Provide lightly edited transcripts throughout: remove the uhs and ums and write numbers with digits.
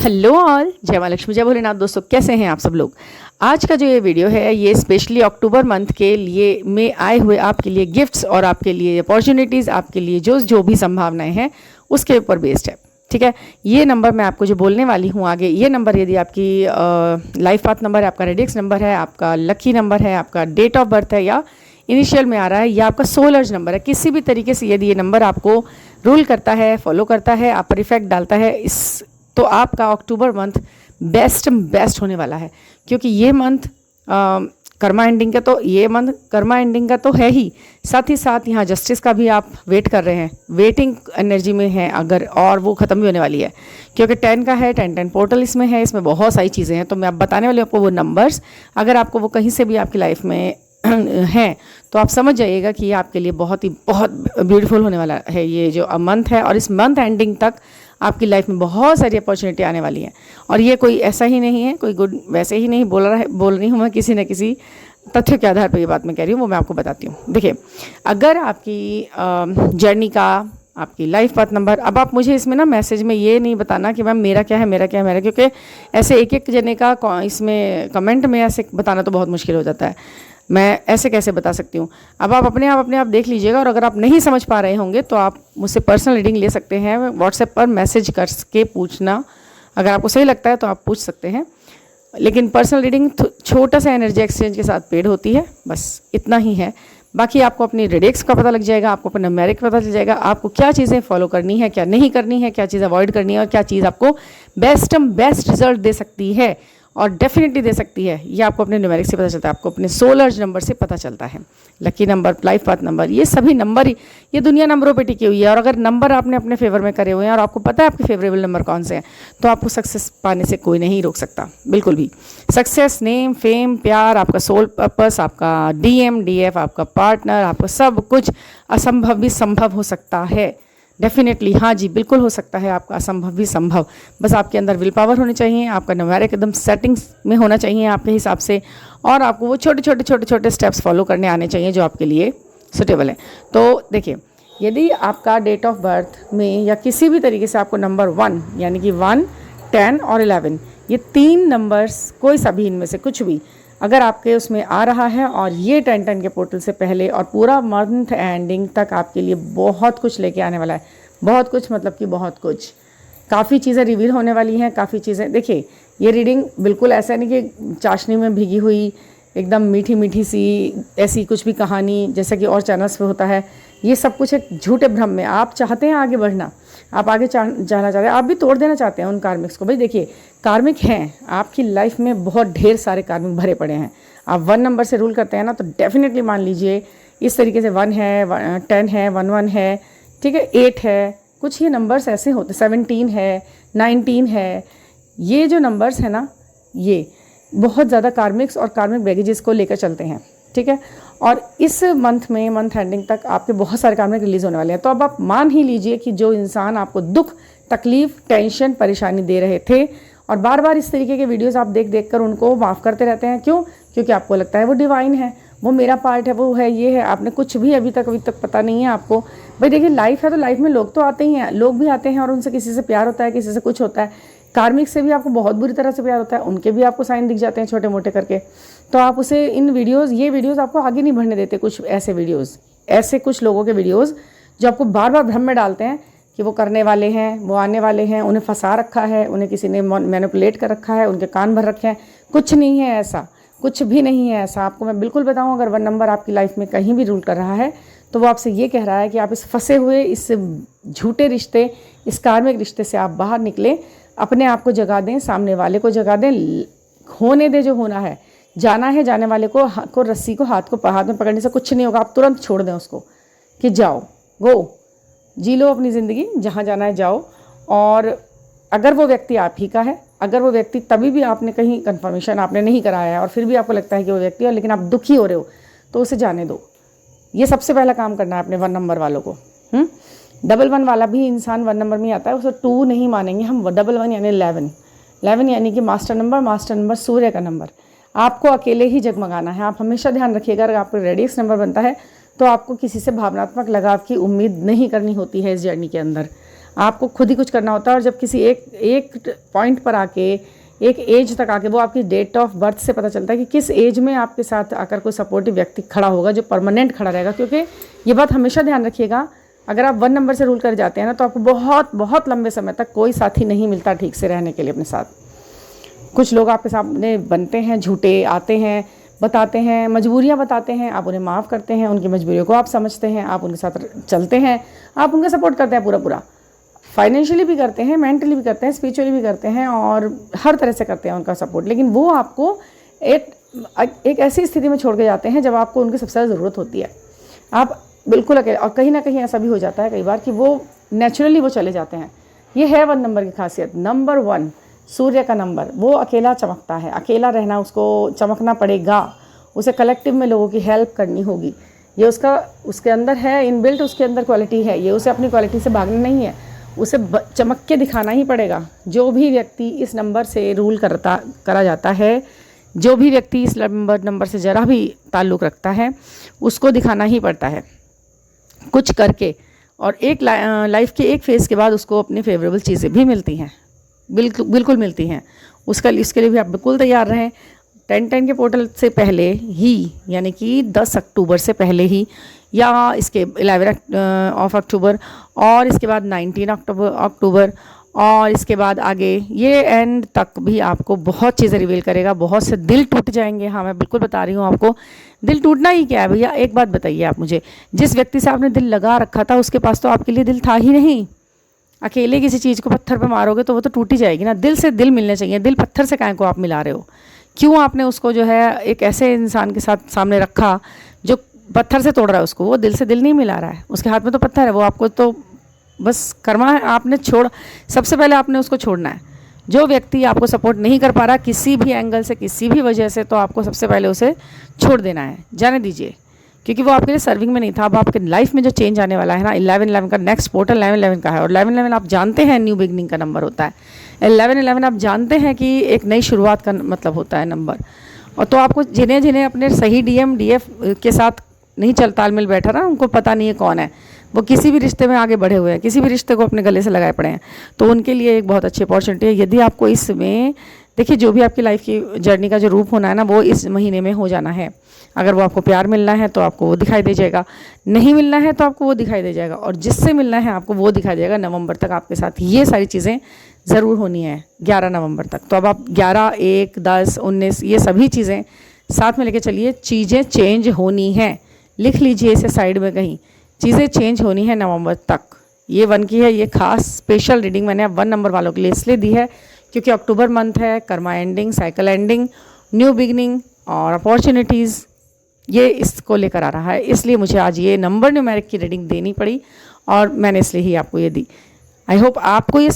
Hello all, जय माँ लक्ष्मी, जय भोलेनाथ। दोस्तों, कैसे हैं आप सब लोग। आज का जो ये वीडियो है ये स्पेशली अक्टूबर मंथ के लिए में आए हुए आपके लिए गिफ्ट्स और आपके लिए अपॉर्चुनिटीज़, आपके लिए जो जो भी संभावनाएं हैं उसके ऊपर बेस्ड है। ठीक है, ये नंबर मैं आपको जो बोलने वाली हूँ आगे, ये नंबर यदि आपकी लाइफ पाथ नंबर है, आपका रेडिक्स नंबर है, आपका लकी नंबर है, आपका डेट ऑफ बर्थ है या इनिशियल में आ रहा है या आपका सोलर्ज नंबर है, किसी भी तरीके से यदि ये नंबर आपको रूल करता है, फॉलो करता है, आप पर इफेक्ट डालता है, इस तो आपका अक्टूबर मंथ बेस्ट होने वाला है। क्योंकि ये मंथ कर्मा एंडिंग का, तो ये मंथ कर्मा एंडिंग का तो है ही, साथ ही साथ यहाँ जस्टिस का भी आप वेट कर रहे हैं, वेटिंग एनर्जी में है अगर, और वो ख़त्म भी होने वाली है क्योंकि 10 का है, 10 पोर्टल इसमें है, इसमें बहुत सारी चीज़ें हैं। तो मैं अब बताने वाली हूँ आपको वो नंबर्स, अगर आपको वो कहीं से भी आपकी लाइफ में हैं तो आप समझ जाइएगा कि ये आपके लिए बहुत ब्यूटीफुल होने वाला है ये जो मंथ है। और इस मंथ एंडिंग तक आपकी लाइफ में बहुत सारी अपॉर्चुनिटी आने वाली हैं। और ये कोई ऐसा ही नहीं है, कोई गुड वैसे ही नहीं बोल रही हूँ मैं, किसी न किसी तथ्य के आधार पर ये बात मैं कह रही हूँ, वो मैं आपको बताती हूँ। देखिए, अगर आपकी जर्नी का, आपकी लाइफ पाथ नंबर, अब आप मुझे इसमें ना मैसेज में ये नहीं बताना कि मैम मेरा क्या है, मेरा क्या है, मेरा, क्योंकि ऐसे एक एक जने का इसमें कमेंट में ऐसे बताना तो बहुत मुश्किल हो जाता है। मैं ऐसे कैसे बता सकती हूँ। अब आप अपने आप देख लीजिएगा, और अगर आप नहीं समझ पा रहे होंगे तो आप मुझसे पर्सनल रीडिंग ले सकते हैं, व्हाट्सएप पर मैसेज करके पूछना, अगर आपको सही लगता है तो आप पूछ सकते हैं। लेकिन पर्सनल रीडिंग छोटा सा एनर्जी एक्सचेंज के साथ पेड होती है, बस इतना ही है। बाकी आपको अपनी रेडिक्स का पता लग जाएगा, आपको अपना न्यूमेरिक पता चल जाएगा, आपको क्या चीज़ें फॉलो करनी है, क्या नहीं करनी है, क्या चीज़ अवॉइड करनी है और क्या चीज़ आपको बेस्ट रिजल्ट दे सकती है और डेफिनेटली दे सकती है। ये आपको अपने न्यूमेरिक से पता चलता है, आपको अपने सोलर्ज नंबर से पता चलता है। Lucky number, life path number, ये सभी नंबर ही, ये दुनिया नंबरों पे टिकी हुई है। और अगर नंबर आपने अपने फेवर में करे हुए हैं और आपको पता है आपके फेवरेबल नंबर कौन से हैं, तो आपको सक्सेस पाने से कोई नहीं रोक सकता, बिल्कुल भी। सक्सेस, नेम, फेम, प्यार, आपका सोल पर्पस, आपका डीएम, डीएफ, आपका पार्टनर, आपका सब कुछ, असंभव भी संभव हो सकता है। डेफिनेटली, हाँ जी, बिल्कुल हो सकता है आपका असंभव भी संभव। बस आपके अंदर विल पावर होनी चाहिए, आपका न्यूमेरिक एकदम सेटिंग्स में होना चाहिए आपके हिसाब से, और आपको वो छोटे छोटे स्टेप्स फॉलो करने आने चाहिए जो आपके लिए सुटेबल है। तो देखिए, यदि आपका डेट ऑफ बर्थ में या किसी भी तरीके से आपको नंबर 1 यानी कि 1, 10 और 11, ये 3 नंबर्स, कोई सा भी इनमें से कुछ भी अगर आपके उसमें आ रहा है, और ये 10 के पोर्टल से पहले और पूरा मंथ एंडिंग तक आपके लिए बहुत कुछ लेके आने वाला है। बहुत कुछ मतलब कि बहुत कुछ, काफ़ी चीज़ें रिवील होने वाली हैं, काफ़ी चीज़ें। देखिए, ये रीडिंग बिल्कुल ऐसा नहीं कि चाशनी में भीगी हुई एकदम मीठी मीठी सी ऐसी कुछ भी कहानी जैसा कि और चैनल्स पे होता है। ये सब कुछ एक झूठे भ्रम में, आप चाहते हैं आगे बढ़ना, आप आगे जाना चाहते हैं, आप भी तोड़ देना चाहते हैं उन कार्मिक्स को। भाई देखिए, कार्मिक हैं आपकी लाइफ में, बहुत ढेर सारे कार्मिक भरे पड़े हैं। आप 1 नंबर से रूल करते हैं ना, तो डेफिनेटली मान लीजिए इस तरीके से 1 है, 10 है, 11 है, ठीक है, 8 है, कुछ ये नंबर्स ऐसे होते, 17 है, 19 है, ये जो नंबर्स हैं ना, ये बहुत ज़्यादा कार्मिक्स और कार्मिक बैगेजेस को लेकर चलते हैं। ठीक है, और इस मंथ में, मंथ एंडिंग तक आपके बहुत सारे कार्मिक रिलीज़ होने वाले हैं। तो अब आप मान ही लीजिए कि जो इंसान आपको दुख, तकलीफ, टेंशन, परेशानी दे रहे थे, और बार बार इस तरीके के वीडियोस आप देख कर उनको माफ़ करते रहते हैं, क्यों? क्योंकि आपको लगता है वो डिवाइन है, वो मेरा पार्ट है, वो है, ये है। आपने कुछ भी अभी तक पता नहीं है आपको। भाई देखिए, लाइफ है तो लाइफ में लोग तो आते ही हैं, लोग भी आते हैं और उनसे किसी से प्यार होता है, किसी से कुछ होता है। कार्मिक से भी आपको बहुत बुरी तरह से प्यार होता है, उनके भी आपको साइन दिख जाते हैं छोटे मोटे करके। तो आप उसे ये वीडियोस आपको आगे नहीं बढ़ने देते। कुछ ऐसे वीडियोस, ऐसे कुछ लोगों के वीडियोस जो आपको बार बार भ्रम में डालते हैं कि वो करने वाले हैं, वो आने वाले हैं, उन्हें फंसा रखा है, उन्हें किसी ने मैनिपुलेट कर रखा है, उनके कान भर रखे हैं। कुछ नहीं है ऐसा, कुछ भी नहीं है ऐसा। आपको मैं बिल्कुल बताऊँ, अगर 1 नंबर आपकी लाइफ में कहीं भी रूल कर रहा है, तो वो आपसे ये कह रहा है कि आप इस फंसे हुए, इस झूठे रिश्ते, इस कार्मिक रिश्ते से आप बाहर निकलें, अपने आप को जगा दें, सामने वाले को जगा दें, होने दें जो होना है, जाना है, जाने वाले को रस्सी को हाथ में पकड़ने से कुछ नहीं होगा। आप तुरंत छोड़ दें उसको कि जाओ, गो, जी लो अपनी ज़िंदगी, जहाँ जाना है जाओ। और अगर वो व्यक्ति आप ही का है, अगर वो व्यक्ति तभी भी आपने कहीं कंफर्मेशन आपने नहीं कराया है और फिर भी आपको लगता है कि वो व्यक्ति है, लेकिन आप दुखी हो रहे हो, तो उसे जाने दो। ये सबसे पहला काम करना है अपने 1 नंबर वालों को। 11 वाला भी इंसान 1 नंबर में आता है, उसे 2 नहीं मानेंगे हम। 11 यानी 11 यानी कि मास्टर नंबर, सूर्य का नंबर। आपको अकेले ही जगमगाना है। आप हमेशा ध्यान रखिएगा, अगर आपको रेडियस नंबर बनता है तो आपको किसी से भावनात्मक लगाव की उम्मीद नहीं करनी होती है इस जर्नी के अंदर। आपको खुद ही कुछ करना होता है। और जब किसी एक पॉइंट पर आके, एक एज तक आके, वो आपकी डेट ऑफ बर्थ से पता चलता है कि किस एज में आपके साथ आकर कोई सपोर्टिव व्यक्ति खड़ा होगा जो परमानेंट खड़ा रहेगा। क्योंकि ये बात हमेशा ध्यान रखिएगा, अगर आप 1 नंबर से रूल कर जाते हैं ना, तो आपको बहुत बहुत लंबे समय तक कोई साथी नहीं मिलता ठीक से रहने के लिए अपने साथ। कुछ लोग आपके सामने बनते हैं, झूठे आते हैं, बताते हैं, मजबूरियाँ बताते हैं, आप उन्हें माफ़ करते हैं, उनकी मजबूरियों को आप समझते हैं, आप उनके साथ चलते हैं, आप उनका सपोर्ट करते हैं पूरा, फाइनेंशियली भी करते हैं, मेंटली भी करते हैं, स्पिरिचुअली भी करते हैं, और हर तरह से करते हैं उनका सपोर्ट। लेकिन वो आपको एक ऐसी स्थिति में छोड़ के जाते हैं जब आपको उनकी सबसे ज़्यादा ज़रूरत होती है। आप बिल्कुल अकेले, और कहीं ना कहीं ऐसा भी हो जाता है कई बार कि वो नेचुरली वो चले जाते हैं। ये है 1 नंबर की खासियत। नंबर 1 सूर्य का नंबर, वो अकेला चमकता है, अकेला रहना, उसको चमकना पड़ेगा, उसे कलेक्टिव में लोगों की हेल्प करनी होगी। ये उसके अंदर है इनबिल्ट, उसके अंदर क्वालिटी है, ये उसे अपनी क्वालिटी से भागना नहीं है, उसे चमक के दिखाना ही पड़ेगा। जो भी व्यक्ति इस नंबर से रूल करा जाता है, जो भी व्यक्ति इस नंबर से ज़रा भी ताल्लुक़ रखता है, उसको दिखाना ही पड़ता है कुछ करके। और एक लाइफ के एक फेज़ के बाद उसको अपनी फेवरेबल चीज़ें भी मिलती हैं, बिल्कुल मिलती हैं। इसके लिए भी आप बिल्कुल तैयार रहें। 10-10 के पोर्टल से पहले ही, यानी कि 10 अक्टूबर से पहले ही, या इसके 11 ऑफ अक्टूबर, और इसके बाद 19 अक्टूबर, और इसके बाद आगे ये एंड तक भी आपको बहुत चीज़ें रिवील करेगा। बहुत से दिल टूट जाएंगे। हाँ, मैं बिल्कुल बता रही हूँ आपको, दिल टूटना ही क्या है भैया। एक बात बताइए आप मुझे, जिस व्यक्ति से आपने दिल लगा रखा था, उसके पास तो आपके लिए दिल था ही नहीं। अकेले किसी चीज़ को पत्थर पे मारोगे तो वो तो टूट ही जाएगी ना। दिल से दिल मिलने चाहिए। दिल पत्थर से काहे को आप मिला रहे हो? क्यों आपने उसको जो है एक ऐसे इंसान के साथ सामने रखा जो पत्थर से तोड़ रहा है उसको? वो दिल से दिल नहीं मिला रहा है, उसके हाथ में तो पत्थर है। वो आपको तो बस कर्मा है, आपने सबसे पहले आपने उसको छोड़ना है। जो व्यक्ति आपको सपोर्ट नहीं कर पा रहा किसी भी एंगल से, किसी भी वजह से, तो आपको सबसे पहले उसे छोड़ देना है, जाने दीजिए, क्योंकि वो आपके लिए सर्विंग में नहीं था। अब आपके लाइफ में जो चेंज आने वाला है ना, 11-11 का नेक्स्ट पोर्टल 11-11 का है। और 11-11 आप जानते हैं न्यू बिगनिंग का नंबर होता है। 11-11 आप जानते हैं कि एक नई शुरुआत का मतलब होता है नंबर। और तो आपको जिन्हें अपने सही DM DF के साथ नहीं तालमेल बैठा ना, उनको पता नहीं है कौन है, वो किसी भी रिश्ते में आगे बढ़े हुए हैं, किसी भी रिश्ते को अपने गले से लगाए पड़े हैं, तो उनके लिए एक बहुत अच्छी अपॉर्चुनिटी है। यदि आपको इसमें, देखिए, जो भी आपकी लाइफ की जर्नी का जो रूप होना है ना, वो इस महीने में हो जाना है। अगर वो आपको प्यार मिलना है तो आपको वो दिखाई दे जाएगा, नहीं मिलना है तो आपको वो दिखाई दे जाएगा, और जिससे मिलना है आपको वो दिखाई देगा। नवंबर तक आपके साथ ये सारी चीज़ें ज़रूर होनी है, 11 नवंबर तक। तो अब आप 11, 1, 10, 19 ये सभी चीज़ें साथ में लेके चलिए। चीज़ें चेंज होनी हैं, लिख लीजिए इसे साइड में कहीं। चीज़ें चेंज होनी है नवंबर तक। ये 1 की है, ये खास स्पेशल रीडिंग मैंने 1 नंबर वालों के लिए इसलिए दी है क्योंकि अक्टूबर मंथ है, Karma ending, cycle ending, new beginning और अपॉर्चुनिटीज़, ये इसको लेकर आ रहा है। इसलिए मुझे आज ये नंबर न्यूमेरिक की रीडिंग देनी पड़ी, और मैंने इसलिए ही आपको ये दी। आई होप आपको ये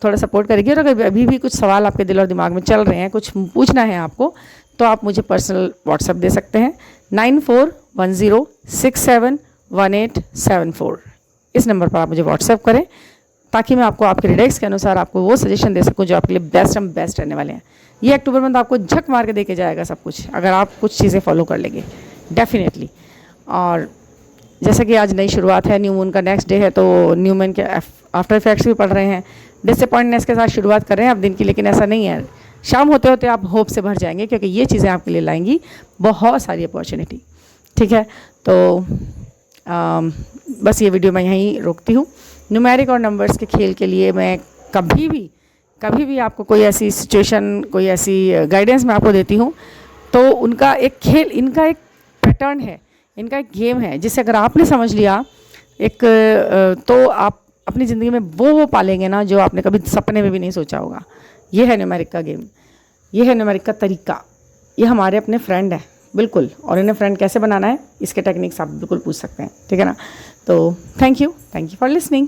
थोड़ा सपोर्ट करेगी। और अगर अभी भी कुछ सवाल आपके दिल और दिमाग में चल रहे हैं, कुछ पूछना है आपको, तो आप मुझे पर्सनल व्हाट्सएप दे सकते हैं 9410671874। इस नंबर पर आप मुझे व्हाट्सएप करें, ताकि मैं आपको आपके रिडक्स के अनुसार आपको वो सजेशन दे सकूं जो आपके लिए बेस्ट रहने वाले हैं। ये अक्टूबर मंथ आपको झक मार के दे के जाएगा सब कुछ, अगर आप कुछ चीज़ें फॉलो कर लेंगे डेफिनेटली। और जैसा कि आज नई शुरुआत है, न्यू मून का नेक्स्ट डे है, तो न्यू मून के आफ्टर इफेक्ट्स भी पड़ रहे हैं। डिसअपॉइंटनेस के साथ शुरुआत कर रहे हैं आप दिन की, लेकिन ऐसा नहीं है। शाम होते होते आप होप से भर जाएंगे, क्योंकि ये चीज़ें आपके लिए लाएंगी बहुत सारी अपॉर्चुनिटी। ठीक है, तो बस ये वीडियो मैं यहीं रोकती हूँ। न्यूमेरिक और नंबर्स के खेल के लिए मैं कभी भी आपको कोई ऐसी सिचुएशन, कोई ऐसी गाइडेंस मैं आपको देती हूँ, तो उनका एक खेल, इनका एक पैटर्न है, इनका एक गेम है, जिसे अगर आपने समझ लिया तो आप अपनी ज़िंदगी में वो पालेंगे ना जो आपने कभी सपने में भी नहीं सोचा होगा। ये है न्यूमेरिक का गेम, ये है न्यूमेरिक का तरीका। ये हमारे अपने फ्रेंड हैं बिल्कुल, और इन्हें फ्रेंड कैसे बनाना है, इसके टेक्निक्स आप बिल्कुल पूछ सकते हैं। ठीक है ना? तो थैंक यू फॉर लिसनिंग।